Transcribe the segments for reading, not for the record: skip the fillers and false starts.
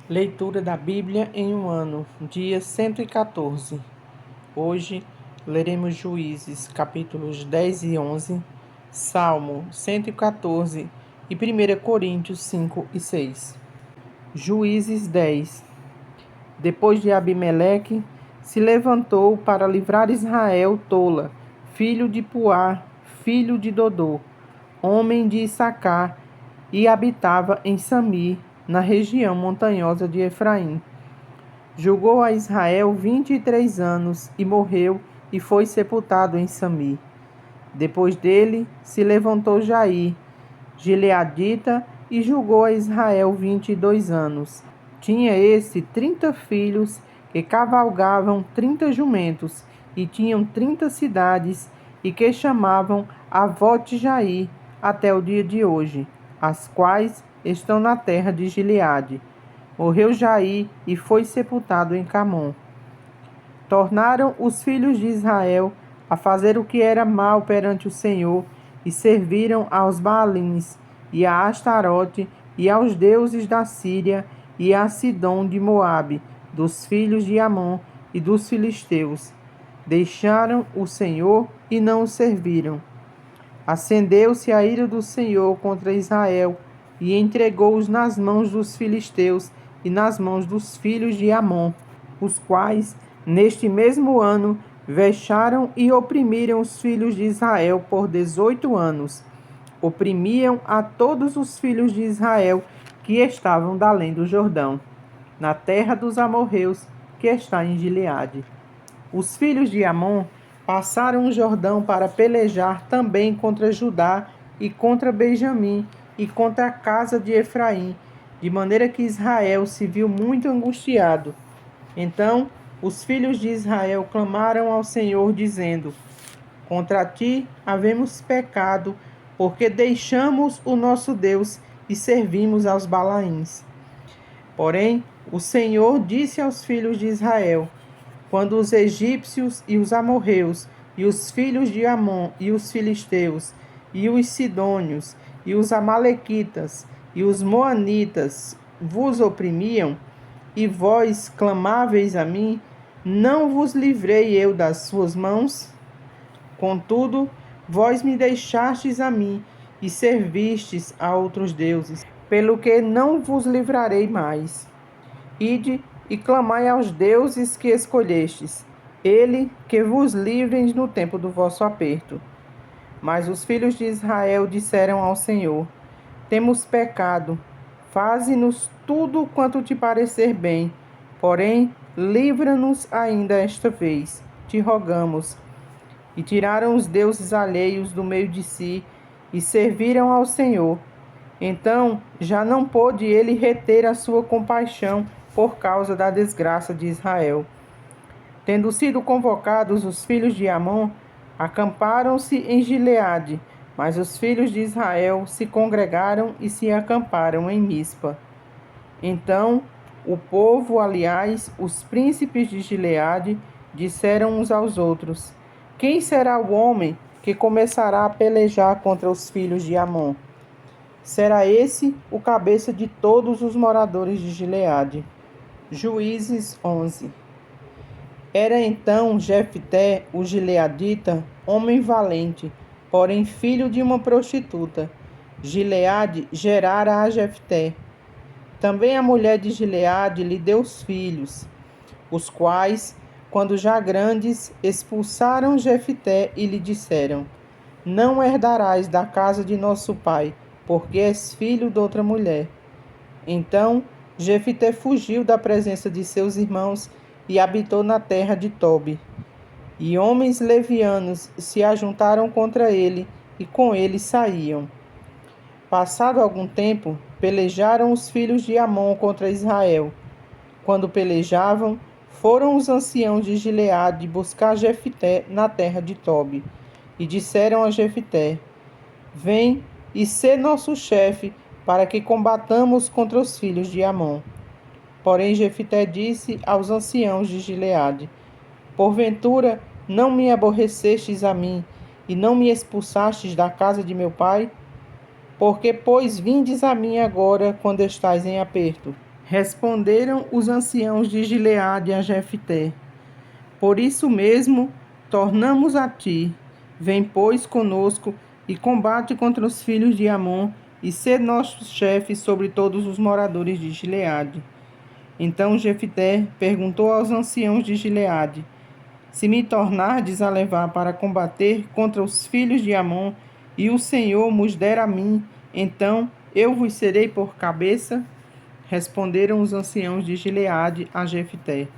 Leitura da Bíblia em um ano, dia 114. Hoje leremos Juízes, capítulos 10 e 11, Salmo 114 e 1 Coríntios 5 e 6. Juízes 10. Depois de Abimeleque, se levantou para livrar Israel Tola, filho de Puá, filho de Dodô, homem de Issacar, e habitava em Samir, na região montanhosa de Efraim. Julgou a Israel 23 anos e morreu e foi sepultado em Samir. Depois dele se levantou Jair, gileadita, e julgou a Israel 22 anos. Tinha esse 30 filhos que cavalgavam 30 jumentos e tinham 30 cidades e que chamavam Avote Jair até o dia de hoje, as quais estão na terra de Gileade. Morreu Jair e foi sepultado em Camon. Tornaram os filhos de Israel a fazer o que era mal perante o Senhor e serviram aos Baalins e a Astarote e aos deuses da Síria e a Sidom de Moabe, dos filhos de Amon e dos filisteus. Deixaram o Senhor e não o serviram. Acendeu-se a ira do Senhor contra Israel e entregou-os nas mãos dos filisteus e nas mãos dos filhos de Amon, os quais, neste mesmo ano, vexaram e oprimiram os filhos de Israel por 18 anos. Oprimiam a todos os filhos de Israel que estavam da além do Jordão, na terra dos amorreus, que está em Gileade. Os filhos de Amon passaram o Jordão para pelejar também contra Judá e contra Benjamim e contra a casa de Efraim, de maneira que Israel se viu muito angustiado. Então os filhos de Israel clamaram ao Senhor, dizendo: Contra ti havemos pecado, porque deixamos o nosso Deus e servimos aos Balaíns. Porém, o Senhor disse aos filhos de Israel: Quando os egípcios e os amorreus, e os filhos de Amon, e os filisteus, e os sidônios, e os amalequitas, e os moanitas vos oprimiam, e vós clamáveis a mim, não vos livrei eu das suas mãos? Contudo, vós me deixastes a mim, e servistes a outros deuses, pelo que não vos livrarei mais. Ide e clamai aos deuses que escolhestes, ele que vos livrem no tempo do vosso aperto. Mas os filhos de Israel disseram ao Senhor: Temos pecado, faze-nos tudo quanto te parecer bem, porém livra-nos ainda esta vez, te rogamos. E tiraram os deuses alheios do meio de si e serviram ao Senhor. Então já não pôde ele reter a sua compaixão por causa da desgraça de Israel. Tendo sido convocados os filhos de Amon, acamparam-se em Gileade, mas os filhos de Israel se congregaram e se acamparam em Mispa. Então o povo, aliás, os príncipes de Gileade, disseram uns aos outros: Quem será o homem que começará a pelejar contra os filhos de Amon? Será esse o cabeça de todos os moradores de Gileade. Juízes 11. Era então Jefté, o gileadita, homem valente, porém filho de uma prostituta. Gileade gerara a Jefté. Também a mulher de Gileade lhe deu os filhos, os quais, quando já grandes, expulsaram Jefté e lhe disseram: Não herdarás da casa de nosso pai, porque és filho de outra mulher. Então Jefté fugiu da presença de seus irmãos e habitou na terra de Tobi. E homens levianos se ajuntaram contra ele, e com ele saíam. Passado algum tempo, pelejaram os filhos de Amon contra Israel. Quando pelejavam, foram os anciãos de Gileade buscar Jefté na terra de Tobi. E disseram a Jefté: Vem e sê nosso chefe, para que combatamos contra os filhos de Amon. Porém Jefté disse aos anciãos de Gileade: Porventura não me aborrecestes a mim, e não me expulsastes da casa de meu pai? Porque, pois, vindes a mim agora, quando estais em aperto? Responderam os anciãos de Gileade a Jefté: por isso mesmo, tornamos a ti. Vem, pois, conosco e combate contra os filhos de Amon e sê nosso chefe sobre todos os moradores de Gileade. Então Jefté perguntou aos anciãos de Gileade: se me tornardes a levar para combater contra os filhos de Amon, e o Senhor nos der a mim, então eu vos serei por cabeça? Responderam os anciãos de Gileade a Jefté: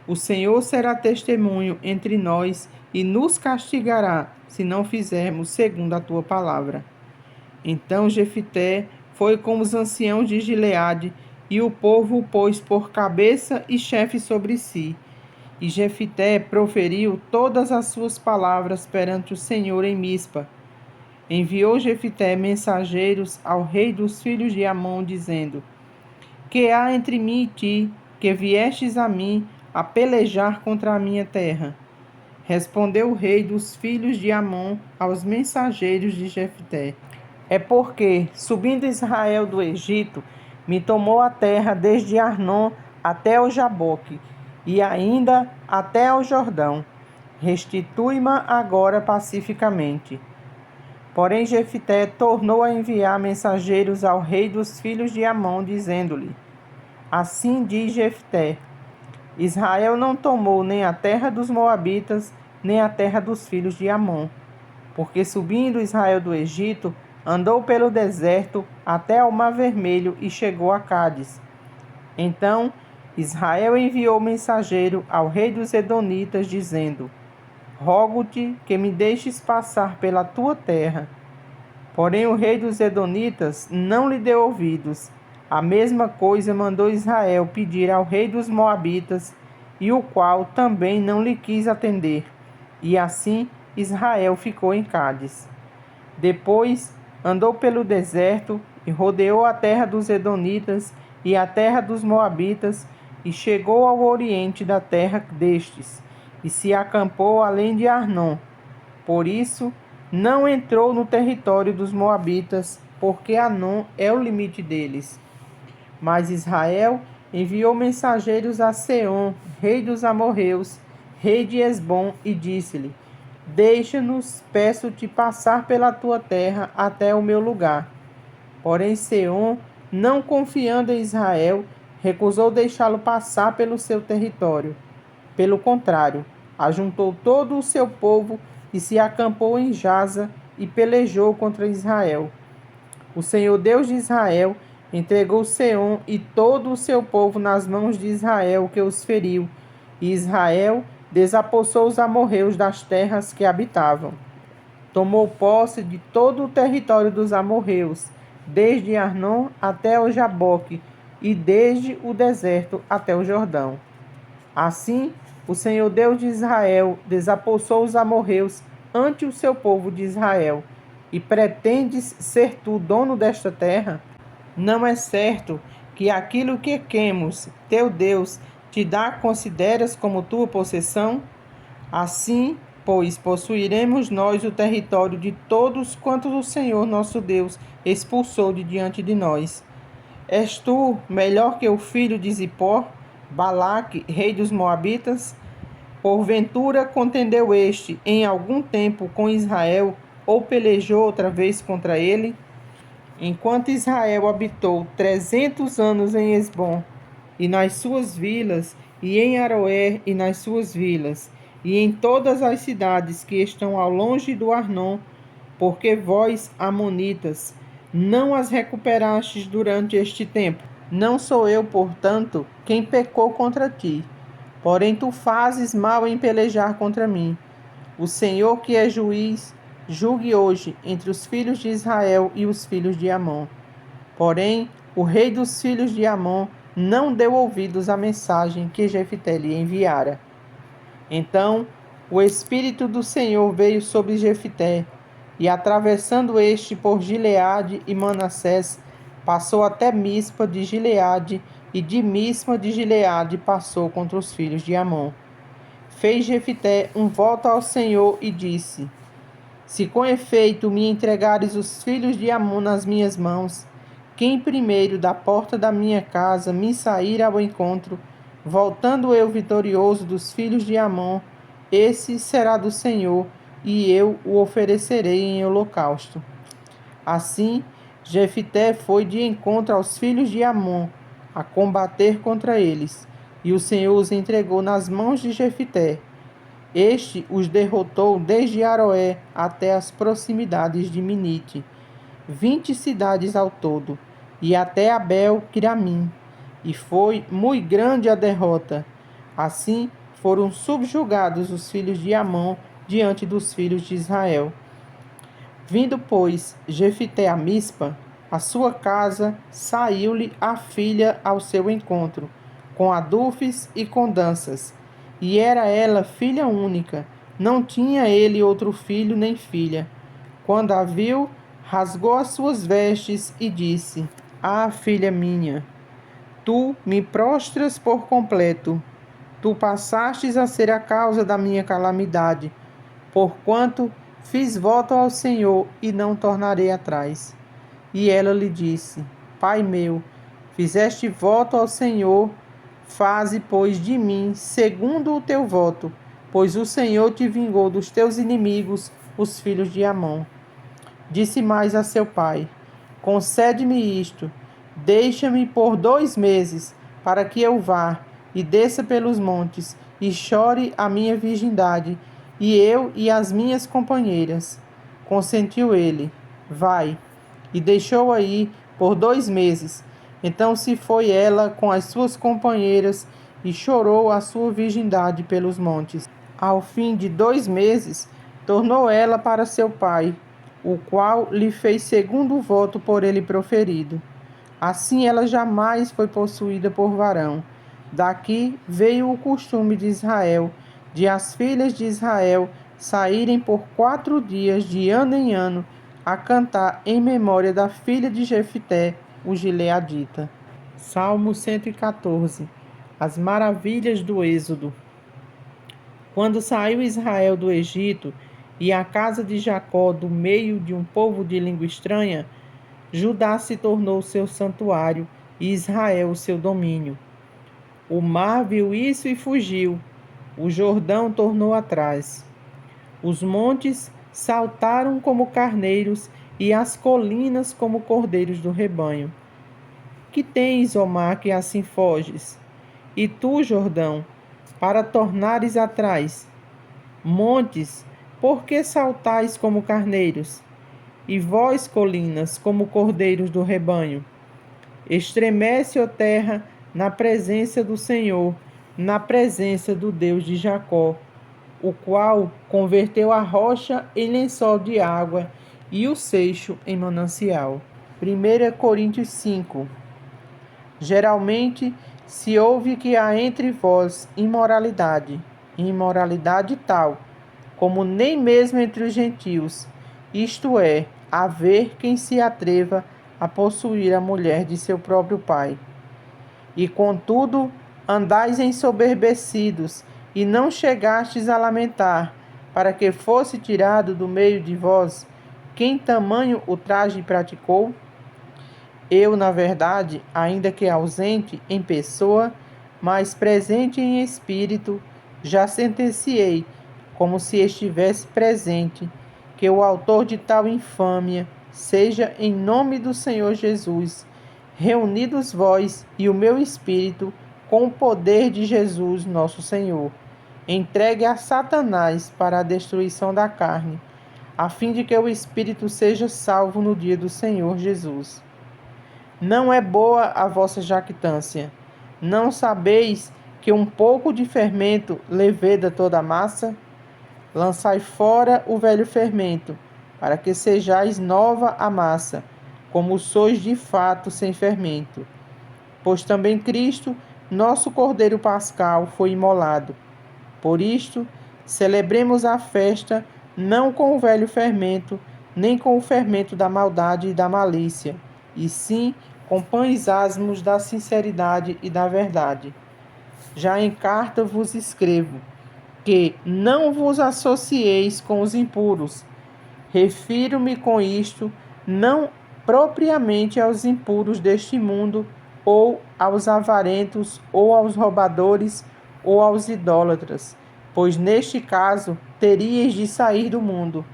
o Senhor será testemunho entre nós e nos castigará, se não fizermos segundo a tua palavra. Então Jefté foi com os anciãos de Gileade, e o povo o pôs por cabeça e chefe sobre si. E Jefté proferiu todas as suas palavras perante o Senhor em Mispa. Enviou Jefté mensageiros ao rei dos filhos de Amon, dizendo: que há entre mim e ti, que viestes a mim a pelejar contra a minha terra? Respondeu o rei dos filhos de Amon aos mensageiros de Jefté: é porque, subindo Israel do Egito, me tomou a terra desde Arnon até o Jaboque, e ainda até ao Jordão. Restitui-ma agora pacificamente. Porém Jefté tornou a enviar mensageiros ao rei dos filhos de Amon, dizendo-lhe: assim diz Jefté: Israel não tomou nem a terra dos Moabitas, nem a terra dos filhos de Amon, porque subindo Israel do Egito, andou pelo deserto até ao Mar Vermelho e chegou a Cádiz. Então Israel enviou mensageiro ao rei dos Edonitas, dizendo: rogo-te que me deixes passar pela tua terra. Porém o rei dos Edonitas não lhe deu ouvidos. A mesma coisa mandou Israel pedir ao rei dos Moabitas, e o qual também não lhe quis atender. E assim Israel ficou em Cádiz. Depois andou pelo deserto e rodeou a terra dos Edonitas e a terra dos Moabitas, e chegou ao oriente da terra destes, e se acampou além de Arnon. Por isso, não entrou no território dos Moabitas, porque Arnon é o limite deles. Mas Israel enviou mensageiros a Seom, rei dos amorreus, rei de Hesbom, e disse-lhe: deixa-nos, peço-te, passar pela tua terra até o meu lugar. Porém Seom, não confiando em Israel, recusou deixá-lo passar pelo seu território. Pelo contrário, ajuntou todo o seu povo e se acampou em Jaza e pelejou contra Israel. O Senhor Deus de Israel entregou Seom e todo o seu povo nas mãos de Israel, que os feriu, e Israel desapossou os amorreus das terras que habitavam. Tomou posse de todo o território dos amorreus, desde Arnon até o Jaboque, e desde o deserto até o Jordão. Assim, o Senhor Deus de Israel desapossou os amorreus ante o seu povo de Israel. E pretendes ser tu dono desta terra? Não é certo que aquilo que Quemos, teu Deus, te dá consideras como tua possessão? Assim, pois, possuiremos nós o território de todos quantos o Senhor nosso Deus expulsou de diante de nós. És tu melhor que o filho de Zippor, Balaque, rei dos Moabitas? Porventura contendeu este em algum tempo com Israel, ou pelejou outra vez contra ele? Enquanto Israel habitou 300 anos em Hesbom, e nas suas vilas, e em Aroer e nas suas vilas, e em todas as cidades que estão ao longe do Arnon, porque vós, amonitas, não as recuperastes durante este tempo. Não sou eu, portanto, quem pecou contra ti, porém tu fazes mal em pelejar contra mim. O Senhor, que é juiz, julgue hoje entre os filhos de Israel e os filhos de Amon. Porém, o rei dos filhos de Amon não deu ouvidos à mensagem que Jefté lhe enviara. Então o Espírito do Senhor veio sobre Jefté, e atravessando este por Gileade e Manassés, passou até Mispa de Gileade, e de Mispa de Gileade passou contra os filhos de Amon. Fez Jefté um voto ao Senhor e disse: se com efeito me entregares os filhos de Amon nas minhas mãos, quem primeiro da porta da minha casa me sair ao encontro, voltando eu vitorioso dos filhos de Amon, esse será do Senhor, e eu o oferecerei em holocausto. Assim, Jefité foi de encontro aos filhos de Amon, a combater contra eles, e o Senhor os entregou nas mãos de Jefité. Este os derrotou desde Aroé até as proximidades de Minite, 20 cidades ao todo, e até Abel-Quiramim, e foi muito grande a derrota. Assim foram subjugados os filhos de Amon diante dos filhos de Israel. Vindo, pois, Jefité a Mispa, a sua casa, saiu-lhe a filha ao seu encontro, com adufes e com danças. E era ela filha única, não tinha ele outro filho nem filha. Quando a viu, rasgou as suas vestes e disse: Ah, filha minha, tu me prostras por completo. Tu passastes a ser a causa da minha calamidade, porquanto fiz voto ao Senhor e não tornarei atrás. E ela lhe disse: Pai meu, fizeste voto ao Senhor, faze, pois, de mim segundo o teu voto, pois o Senhor te vingou dos teus inimigos, os filhos de Amon. Disse mais a seu pai: Concede-me isto, deixa-me por 2 meses, para que eu vá e desça pelos montes, e chore a minha virgindade, e eu e as minhas companheiras. Consentiu ele: Vai. E deixou-a ir por 2 meses. Então se foi ela com as suas companheiras, e chorou a sua virgindade pelos montes. Ao fim de 2 meses, tornou ela para seu pai, o qual lhe fez segundo o voto por ele proferido. Assim ela jamais foi possuída por varão. Daqui veio o costume de Israel, de as filhas de Israel saírem por 4 dias de ano em ano a cantar em memória da filha de Jefité, o gileadita. Salmo 114. As maravilhas do Êxodo. Quando saiu Israel do Egito, e a casa de Jacó do meio de um povo de língua estranha, Judá se tornou seu santuário e Israel o seu domínio. O mar viu isso e fugiu, o Jordão tornou atrás. Os montes saltaram como carneiros e as colinas como cordeiros do rebanho. Que tens, ó mar, que assim foges? E tu, Jordão, para tornares atrás? Montes, por que saltais como carneiros? E vós, colinas, como cordeiros do rebanho? Estremece, ó terra, na presença do Senhor, na presença do Deus de Jacó, o qual converteu a rocha em lençol de água e o seixo em manancial. 1 Coríntios 5. Geralmente se ouve que há entre vós imoralidade tal, como nem mesmo entre os gentios, isto é, haver quem se atreva a possuir a mulher de seu próprio pai. E contudo, andais ensoberbecidos, e não chegastes a lamentar, para que fosse tirado do meio de vós quem tamanho ultraje praticou? Eu, na verdade, ainda que ausente em pessoa, mas presente em espírito, já sentenciei, como se estivesse presente, que o autor de tal infâmia seja, em nome do Senhor Jesus, reunidos vós e o meu espírito, com o poder de Jesus nosso Senhor, entregue a Satanás para a destruição da carne, a fim de que o espírito seja salvo no dia do Senhor Jesus. Não é boa a vossa jactância. Não sabeis que um pouco de fermento leveda toda a massa? Lançai fora o velho fermento, para que sejais nova a massa, como sois de fato sem fermento. Pois também Cristo, nosso Cordeiro Pascal, foi imolado. Por isto, celebremos a festa não com o velho fermento, nem com o fermento da maldade e da malícia, e sim com pães asmos da sinceridade e da verdade. Já em carta vos escrevo que não vos associeis com os impuros. Refiro-me com isto não propriamente aos impuros deste mundo, ou aos avarentos, ou aos roubadores, ou aos idólatras, pois neste caso teríeis de sair do mundo.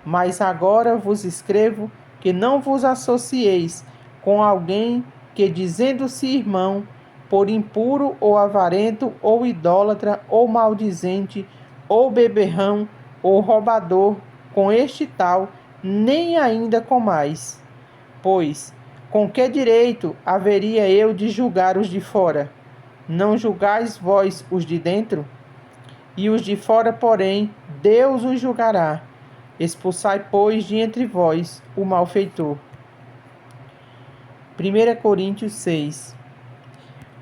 Mas agora vos escrevo que não vos associeis com alguém que, dizendo-se irmão, por impuro ou avarento, ou idólatra, ou maldizente, ou beberrão, ou roubador, com este tal, nem ainda comais. Pois, com que direito haveria eu de julgar os de fora? Não julgais vós os de dentro? E os de fora, porém, Deus os julgará. Expulsai, pois, de entre vós o malfeitor. 1 Coríntios 6.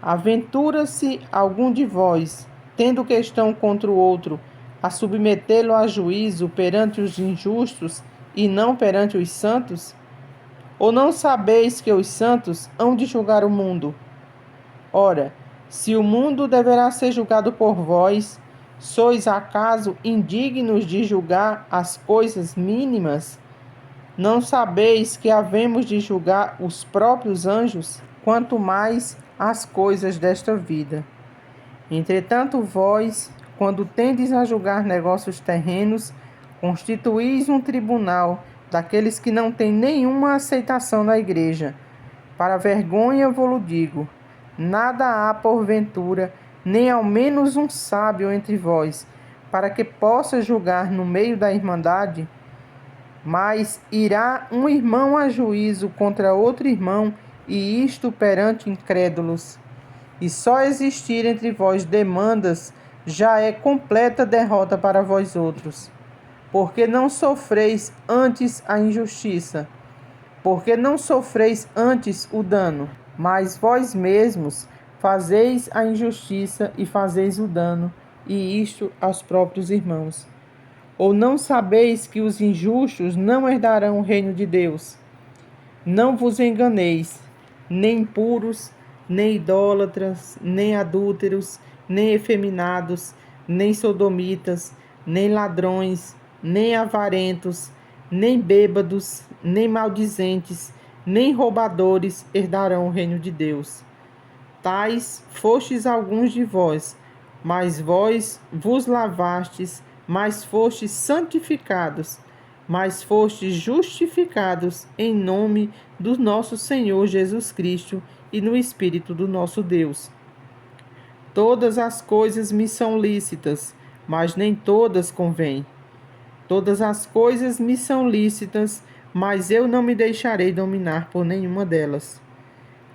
Aventura-se algum de vós, tendo questão contra o outro, a submetê-lo a juízo perante os injustos e não perante os santos? Ou não sabeis que os santos hão de julgar o mundo? Ora, se o mundo deverá ser julgado por vós, sois acaso indignos de julgar as coisas mínimas? Não sabeis que havemos de julgar os próprios anjos, quanto mais as coisas desta vida? Entretanto, vós, quando tendes a julgar negócios terrenos, constituís um tribunal daqueles que não têm nenhuma aceitação na igreja. Para vergonha vos digo, nada há porventura, nem ao menos um sábio entre vós, para que possa julgar no meio da irmandade? Mas irá um irmão a juízo contra outro irmão, e isto perante incrédulos. E só existir entre vós demandas já é completa derrota para vós outros. Porque não sofreis antes a injustiça? Porque não sofreis antes o dano? Mas vós mesmos fazeis a injustiça e fazeis o dano, e isto aos próprios irmãos. Ou não sabeis que os injustos não herdarão o reino de Deus? Não vos enganeis, nem impuros, nem idólatras, nem adúlteros, nem efeminados, nem sodomitas, nem ladrões, nem avarentos, nem bêbados, nem maldizentes, nem roubadores herdarão o reino de Deus. Tais fostes alguns de vós, mas vós vos lavastes, mas fostes santificados, mas fostes justificados em nome do nosso Senhor Jesus Cristo e no Espírito do nosso Deus. Todas as coisas me são lícitas, mas nem todas convêm. Todas as coisas me são lícitas, mas eu não me deixarei dominar por nenhuma delas.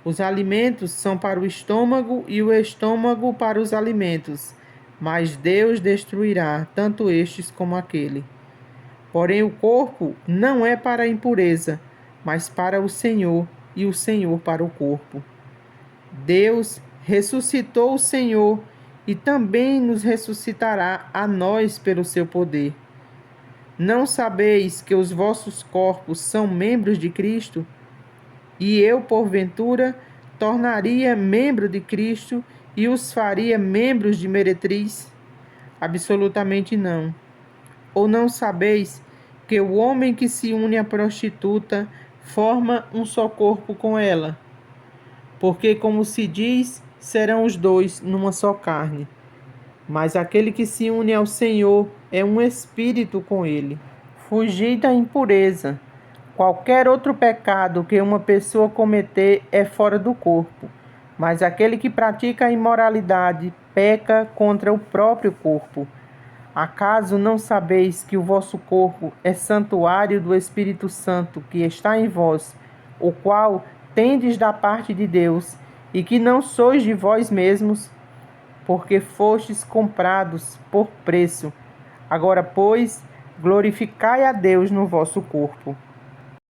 Os alimentos são para o estômago e o estômago para os alimentos, mas Deus destruirá tanto estes como aquele. Porém, o corpo não é para a impureza, mas para o Senhor, e o Senhor para o corpo. Deus ressuscitou o Senhor e também nos ressuscitará a nós pelo seu poder. Não sabeis que os vossos corpos são membros de Cristo? E eu, porventura, tornaria membro de Cristo e os faria membros de meretriz? Absolutamente não. Ou não sabeis que o homem que se une à prostituta forma um só corpo com ela? Porque, como se diz, serão os dois numa só carne. Mas aquele que se une ao Senhor é um espírito com ele. Fugir da impureza. Qualquer outro pecado que uma pessoa cometer é fora do corpo, mas aquele que pratica a imoralidade peca contra o próprio corpo. Acaso não sabeis que o vosso corpo é santuário do Espírito Santo que está em vós, o qual tendes da parte de Deus, e que não sois de vós mesmos, porque fostes comprados por preço? Agora, pois, glorificai a Deus no vosso corpo.